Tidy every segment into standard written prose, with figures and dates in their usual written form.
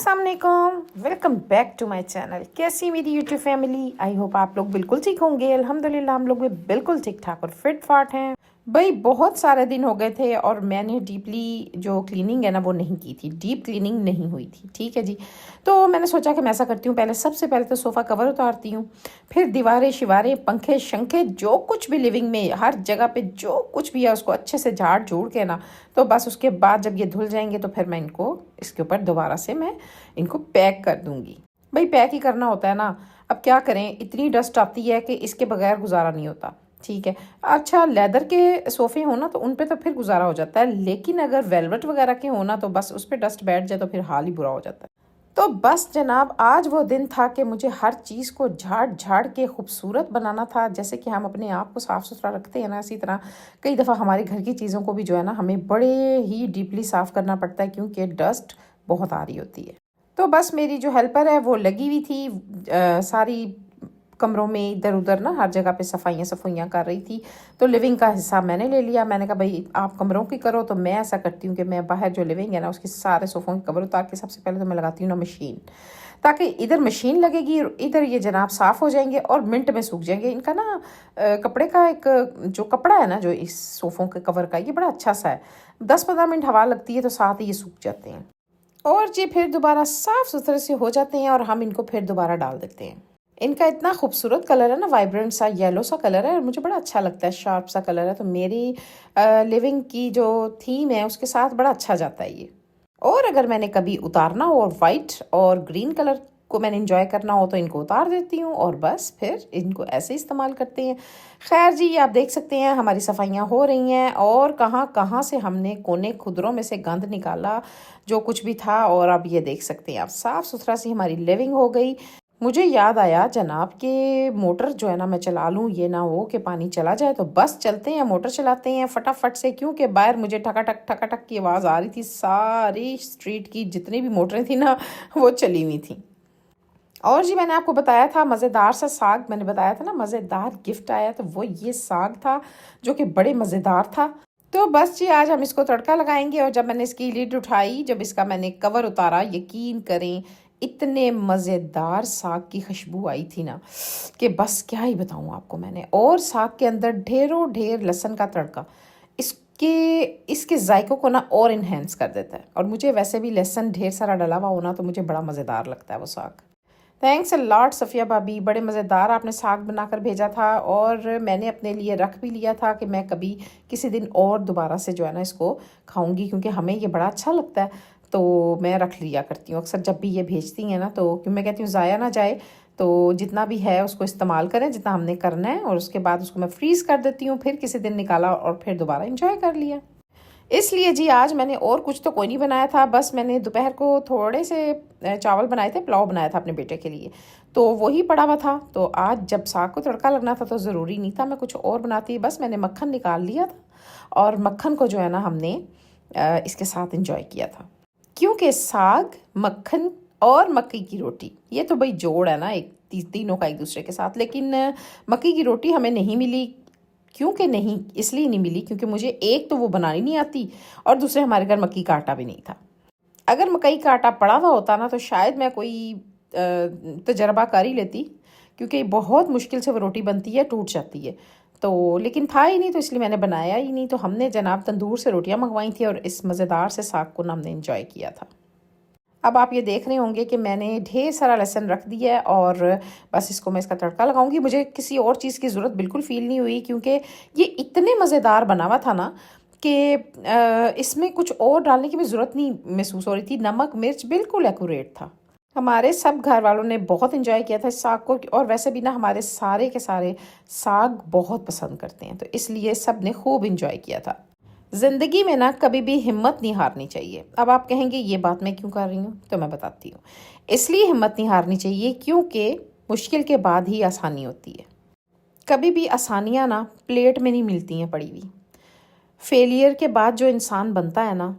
अस्सलाम वालेकुम, welcome back to my channel. कैसी मेरी यूट्यूब फैमिली? आई होप आप लोग बिल्कुल ठीक होंगे। अल्हम्दुलिल्लाह हम लोग भी बिल्कुल ठीक ठाक और फिट फाट हैं। भाई बहुत सारे दिन हो गए थे और मैंने डीपली जो क्लीनिंग है ना वो नहीं की थी, डीप क्लीनिंग नहीं हुई थी। ठीक है जी। तो मैंने सोचा कि मैं ऐसा करती हूँ, पहले सबसे पहले तो सोफ़ा कवर उतारती हूँ, फिर दीवारें शिवारें पंखे शंखे जो कुछ भी लिविंग में हर जगह पे जो कुछ भी है उसको अच्छे से झाड़ झूड़ के ना, तो बस उसके बाद जब ये धुल जाएंगे तो फिर मैं इनको इसके ऊपर दोबारा से मैं इनको पैक कर दूंगी। भाई पैक ही करना होता है ना, अब क्या करें, इतनी डस्ट आती है कि इसके बगैर गुजारा नहीं होता। ठीक है, अच्छा लेदर के सोफ़े हो ना तो उन पे तो फिर गुजारा हो जाता है, लेकिन अगर वेलवेट वगैरह के हो ना तो बस उस पर डस्ट बैठ जाए तो फिर हाल ही बुरा हो जाता है। तो बस जनाब आज वो दिन था कि मुझे हर चीज़ को झाड़ झाड़ के खूबसूरत बनाना था। जैसे कि हम अपने आप को साफ़ सुथरा रखते हैं ना, इसी तरह कई दफ़ा हमारे घर की चीज़ों को भी जो है ना हमें बड़े ही डीपली साफ़ करना पड़ता है, क्योंकि डस्ट बहुत आ रही होती है। तो बस मेरी जो हेल्पर है वो लगी हुई थी सारी कमरों में इधर उधर ना हर जगह पे सफाइयाँ कर रही थी। तो लिविंग का हिस्सा मैंने ले लिया। मैंने कहा भाई आप कमरों की करो, तो मैं ऐसा करती हूँ कि मैं बाहर जो लिविंग है ना उसके सारे सोफ़ों के कवर उतार के सबसे पहले तो मैं लगाती हूँ ना मशीन, ताकि इधर मशीन लगेगी और इधर ये जनाब साफ़ हो जाएंगे और मिनट में सूख जाएंगे। इनका ना कपड़े का एक जो कपड़ा है ना जो इस सोफ़ों के कवर का, ये बड़ा अच्छा सा है। 10-15 मिनट हवा लगती है तो साथ ही ये सूख जाते हैं और ये फिर दोबारा साफ़ सुथरे से हो जाते हैं और हम इनको फिर दोबारा डाल देते हैं। इनका इतना खूबसूरत कलर है ना, वाइब्रेंट सा येलो सा कलर है और मुझे बड़ा अच्छा लगता है, शार्प सा कलर है। तो मेरी लिविंग की जो थीम है उसके साथ बड़ा अच्छा जाता है ये। और अगर मैंने कभी उतारना हो और वाइट और ग्रीन कलर को मैंने इंजॉय करना हो तो इनको उतार देती हूँ और बस फिर इनको ऐसे इस्तेमाल करते हैं। खैर जी, ये आप देख सकते हैं हमारी सफाइयाँ हो रही हैं और कहाँ कहाँ से हमने कोने खुदरों में से गंद निकाला जो कुछ भी था, और अब ये देख सकते हैं आप साफ़ सुथरा सी हमारी लिविंग हो गई। मुझे याद आया जनाब के मोटर जो है ना मैं चला लूँ, ये ना हो कि पानी चला जाए। तो बस चलते हैं, मोटर चलाते हैं फटाफट से, क्योंकि बाहर मुझे ठका ठक की आवाज़ आ रही थी। सारी स्ट्रीट की जितनी भी मोटरें थी ना वो चली हुई थी। और जी मैंने आपको बताया था मज़ेदार सा साग, मैंने बताया था ना मज़ेदार गिफ्ट आया, तो वो ये साग था जो कि बड़े मज़ेदार था। तो बस जी आज हम इसको तड़का लगाएंगे। और जब मैंने इसकी लिड उठाई, जब इसका मैंने कवर उतारा, यकीन करें इतने मज़ेदार साग की खुशबू आई थी ना कि बस क्या ही बताऊँ आपको मैंने। और साग के अंदर ढेरों ढेर लहसुन का तड़का इसके जायकों को ना और इन्हेंस कर देता है। और मुझे वैसे भी लहसुन ढेर सारा डला हुआ होना तो मुझे बड़ा मज़ेदार लगता है वो साग। थैंक्स अ लॉट सफ़िया भाभी, बड़े मज़ेदार आपने साग बनाकर भेजा था और मैंने अपने लिए रख भी लिया था कि मैं कभी किसी दिन और दोबारा से जो है ना इसको खाऊंगी, क्योंकि हमें ये बड़ा अच्छा लगता है। तो मैं रख लिया करती हूँ अक्सर जब भी ये भेजती हैं ना, तो क्यों मैं कहती हूँ ज़ाया ना जाए, तो जितना भी है उसको इस्तेमाल करें जितना हमने करना है, और उसके बाद उसको मैं फ्रीज़ कर देती हूँ। फिर किसी दिन निकाला और फिर दोबारा इंजॉय कर लिया। इसलिए जी आज मैंने और कुछ तो कोई नहीं बनाया था, बस मैंने दोपहर को थोड़े से चावल बनाए थे, पुलाव बनाया था अपने बेटे के लिए, तो वही पड़ा हुआ था। तो आज जब साग को तड़का लगना था तो ज़रूरी नहीं था मैं कुछ और बनाती, बस मैंने मक्खन निकाल लिया था और मक्खन को जो है ना हमने इसके साथ इंजॉय किया था। क्योंकि साग, मक्खन और मक्की की रोटी ये तो भाई जोड़ है ना एक तीनों का एक दूसरे के साथ। लेकिन मक्की की रोटी हमें नहीं मिली, क्योंकि नहीं इसलिए नहीं मिली क्योंकि मुझे एक तो वो बनानी नहीं आती और दूसरे हमारे घर मक्की का आटा भी नहीं था। अगर मकई का आटा पड़ा हुआ होता ना तो शायद मैं कोई तजर्बा कर ही लेती, क्योंकि बहुत मुश्किल से वो रोटी बनती है, टूट जाती है। तो लेकिन था ही नहीं तो इसलिए मैंने बनाया ही नहीं। तो हमने जनाब तंदूर से रोटियां मंगवाई थी और इस मज़ेदार से साग को हमने इंजॉय किया था। अब आप ये देख रहे होंगे कि मैंने ढेर सारा लहसुन रख दिया है और बस इसको मैं इसका तड़का लगाऊंगी। मुझे किसी और चीज़ की ज़रूरत बिल्कुल फ़ील नहीं हुई, क्योंकि ये इतने मज़ेदार बना हुआ था ना कि इसमें कुछ और डालने की भी ज़रूरत नहीं महसूस हो रही थी। नमक मिर्च बिल्कुल एक्यूरेट था। हमारे सब घर वालों ने बहुत इंजॉय किया था इस साग को, और वैसे भी ना हमारे सारे के सारे साग बहुत पसंद करते हैं, तो इसलिए सब ने खूब इंजॉय किया था। ज़िंदगी में ना कभी भी हिम्मत नहीं हारनी चाहिए। अब आप कहेंगे ये बात मैं क्यों कर रही हूँ, तो मैं बताती हूँ। इसलिए हिम्मत नहीं हारनी चाहिए क्योंकि मुश्किल के बाद ही आसानी होती है। कभी भी आसानियाँ ना प्लेट में नहीं मिलती हैं पड़ी हुई। फेलियर के बाद जो इंसान बनता है ना,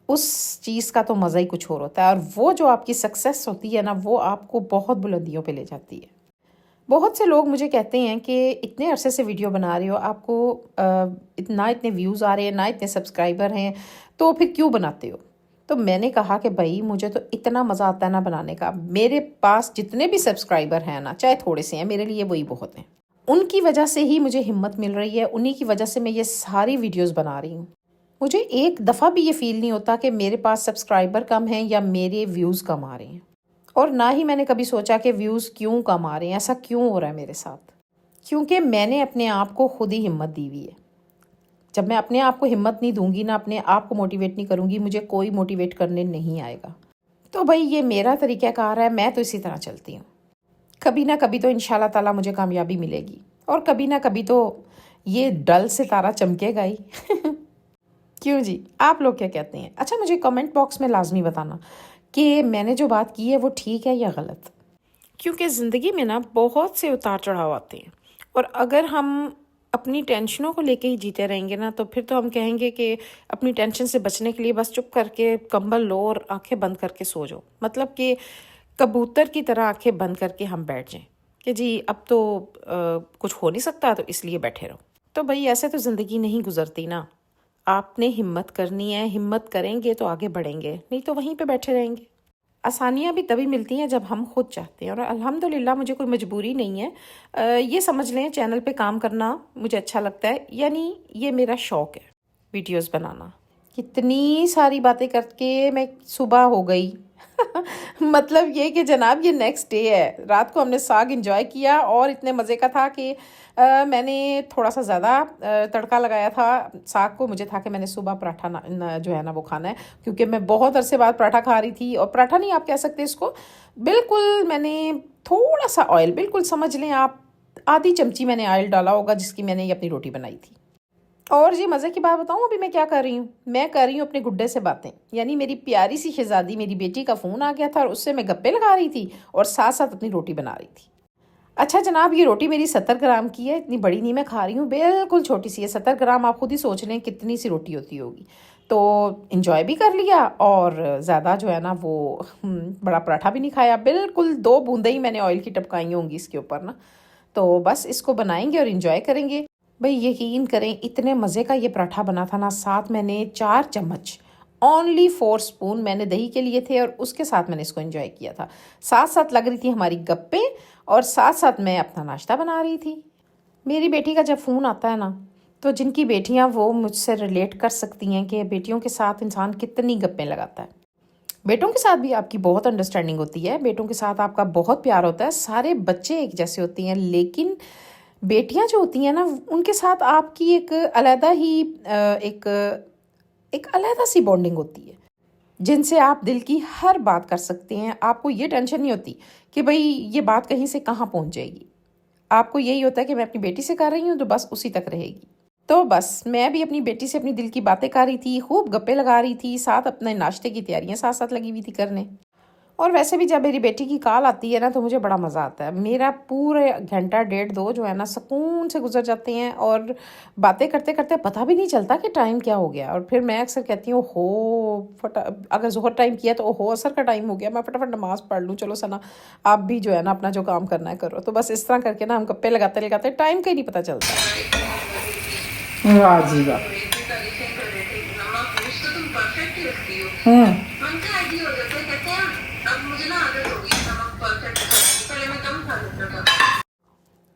उस चीज़ का तो मज़ा ही कुछ और होता है, और वो जो आपकी सक्सेस होती है ना वो आपको बहुत बुलंदियों पे ले जाती है। बहुत से लोग मुझे कहते हैं कि इतने अरसे से वीडियो बना रहे हो, आपको इतने व्यूज़ आ रहे हैं ना, इतने सब्सक्राइबर हैं, तो फिर क्यों बनाते हो। तो मैंने कहा कि भाई मुझे तो इतना मज़ा आता है ना बनाने का, मेरे पास जितने भी सब्सक्राइबर हैं ना, चाहे थोड़े से हैं, मेरे लिए वही बहुत हैं। उनकी वजह से ही मुझे हिम्मत मिल रही है, उन्हीं की वजह से मैं ये सारी वीडियोस बना रही हूँ। मुझे एक दफ़ा भी ये फील नहीं होता कि मेरे पास सब्सक्राइबर कम हैं या मेरे व्यूज़ कम आ रहे हैं, और ना ही मैंने कभी सोचा कि व्यूज़ क्यों कम आ रहे हैं, ऐसा क्यों हो रहा है मेरे साथ। क्योंकि मैंने अपने आप को खुद ही हिम्मत दी हुई है। जब मैं अपने आप को हिम्मत नहीं दूंगी ना, अपने आप को मोटिवेट नहीं करूंगी, मुझे कोई मोटिवेट करने नहीं आएगा। तो भाई ये मेरा तरीक़ाकार है, मैं तो इसी तरह चलती हूँ। कभी ना कभी तो इंशाल्लाह ताला मुझे कामयाबी मिलेगी, और कभी ना कभी तो ये डल सितारा चमकेगा ही। क्यों जी, आप लोग क्या कहते हैं? अच्छा, मुझे कमेंट बॉक्स में लाजमी बताना कि मैंने जो बात की है वो ठीक है या गलत। क्योंकि ज़िंदगी में ना बहुत से उतार चढ़ाव आते हैं, और अगर हम अपनी टेंशनों को लेके ही जीते रहेंगे ना, तो फिर तो हम कहेंगे कि अपनी टेंशन से बचने के लिए बस चुप करके कंबल लो और आंखें बंद करके सो जाओ। मतलब कि कबूतर की तरह आंखें बंद करके हम बैठ जाएं कि जी अब तो कुछ हो नहीं सकता, तो इसलिए बैठे रहो। तो भाई ऐसे तो ज़िंदगी नहीं गुजरती ना। आपने हिम्मत करनी है, हिम्मत करेंगे तो आगे बढ़ेंगे, नहीं तो वहीं पे बैठे रहेंगे। आसानियाँ भी तभी मिलती हैं जब हम खुद चाहते हैं, और अल्हम्दुलिल्लाह मुझे कोई मजबूरी नहीं है। ये समझ लें, चैनल पे काम करना मुझे अच्छा लगता है, यानी ये मेरा शौक़ है वीडियोस बनाना। कितनी सारी बातें करके मैं सुबह हो गई। मतलब ये कि जनाब ये नेक्स्ट डे है। रात को हमने साग इंजॉय किया और इतने मज़े का था कि मैंने थोड़ा सा ज़्यादा तड़का लगाया था साग को। मुझे था कि मैंने सुबह पराठा जो है ना वो खाना है, क्योंकि मैं बहुत अरसे बाद पराठा खा रही थी। और पराठा नहीं आप कह सकते इसको, बिल्कुल मैंने थोड़ा सा ऑयल, बिल्कुल समझ लें आप आधी चमची मैंने ऑयल डाला होगा, जिसकी मैंने ये अपनी रोटी बनाई थी। और जी मज़े की बात बताऊँ, अभी मैं क्या कर रही हूँ? मैं कर रही हूँ अपने गुड्डे से बातें। यानी मेरी प्यारी सी शहज़ादी, मेरी बेटी का फ़ोन आ गया था और उससे मैं गप्पे लगा रही थी और साथ साथ अपनी रोटी बना रही थी। अच्छा जनाब, ये रोटी मेरी 70 ग्राम की है, इतनी बड़ी नहीं मैं खा रही हूँ, बिल्कुल छोटी सी है। 70 ग्राम आप खुद ही सोच लें कितनी सी रोटी होती होगी। तो इंजॉय भी कर लिया और ज़्यादा जो है ना वो बड़ा पराठा भी नहीं खाया। बिल्कुल 2 बूंदें ही मैंने ऑयल की टपकाई होंगी इसके ऊपर ना। तो बस इसको बनाएंगे और इंजॉय करेंगे। भाई यकीन करें, इतने मज़े का ये पराठा बना था ना। साथ मैंने 4 चम्मच, ओनली 4 स्पून मैंने दही के लिए थे, और उसके साथ मैंने इसको एंजॉय किया था। साथ साथ लग रही थी हमारी गप्पे, और साथ साथ मैं अपना नाश्ता बना रही थी। मेरी बेटी का जब फ़ोन आता है ना, तो जिनकी बेटियां वो मुझसे रिलेट कर सकती हैं कि बेटियों के साथ इंसान कितनी गप्पें लगाता है। बेटों के साथ भी आपकी बहुत अंडरस्टैंडिंग होती है, बेटों के साथ आपका बहुत प्यार होता है। सारे बच्चे एक जैसे होती हैं, लेकिन बेटियां जो होती हैं ना, उनके साथ आपकी एक अलग ही एक अलग सी बॉन्डिंग होती है, जिनसे आप दिल की हर बात कर सकते हैं। आपको ये टेंशन नहीं होती कि भाई ये बात कहीं से कहाँ पहुँच जाएगी। आपको यही होता है कि मैं अपनी बेटी से कर रही हूँ तो बस उसी तक रहेगी। तो बस मैं भी अपनी बेटी से अपनी दिल की बातें कर रही थी, खूब गप्पे लगा रही थी, साथ अपने नाश्ते की तैयारियां साथ साथ लगी हुई थी करने। और वैसे भी जब मेरी बेटी की कॉल आती है ना, तो मुझे बड़ा मज़ा आता है। मेरा पूरे घंटा 1.5-2 जो है ना सुकून से गुजर जाते हैं, और बातें करते करते पता भी नहीं चलता कि टाइम क्या हो गया। और फिर मैं अक्सर कहती हूँ अगर ज़ोहर टाइम किया तो ओहो असर का टाइम हो गया, मैं फटाफट नमाज़ पढ़ लूँ। चलो सना आप भी जो है ना अपना जो काम करना है करो। तो बस इस तरह करके ना हम गप्पे लगाते लगाते टाइम का ही नहीं पता चलता। वाह जी वाह।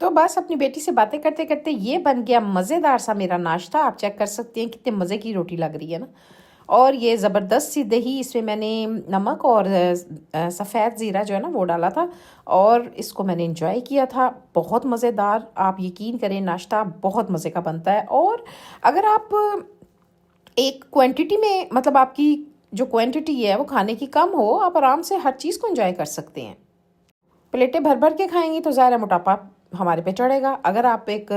तो बस अपनी बेटी से बातें करते करते ये बन गया मज़ेदार सा मेरा नाश्ता। आप चेक कर सकते हैं कितने मज़े की रोटी लग रही है ना। और ये ज़बरदस्त सी दही, इसमें मैंने नमक और सफ़ेद ज़ीरा जो है ना वो डाला था, और इसको मैंने इंजॉय किया था। बहुत मज़ेदार, आप यकीन करें नाश्ता बहुत मज़े का बनता है। और अगर आप एक क्वांटिटी में, मतलब आपकी जो क्वांटिटी है वो खाने की कम हो, आप आराम से हर चीज़ को एंजॉय कर सकते हैं। प्लेटें भर भर के खाएंगी तो ज़ाहिर है मोटापा हमारे पे चढ़ेगा। अगर आप एक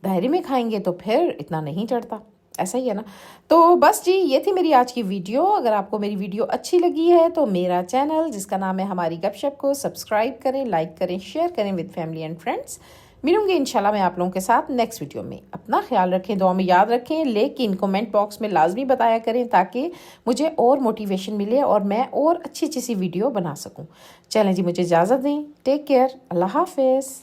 दायरे में खाएंगे तो फिर इतना नहीं चढ़ता। ऐसा ही है ना। तो बस जी ये थी मेरी आज की वीडियो। अगर आपको मेरी वीडियो अच्छी लगी है तो मेरा चैनल जिसका नाम है हमारी गपशप को सब्सक्राइब करें, लाइक करें, शेयर करें विद फैमिली एंड फ्रेंड्स। मिलूंगी इंशाल्लाह मैं आप लोगों के साथ नेक्स्ट वीडियो में। अपना ख्याल रखें, दुआ में याद रखें, लेकिन कमेंट बॉक्स में लाजमी बताया करें ताकि मुझे और मोटिवेशन मिले और मैं और अच्छी अच्छी सी वीडियो बना सकूं। चलें जी, मुझे इजाज़त दें। टेक केयर, अल्लाह हाफिज़।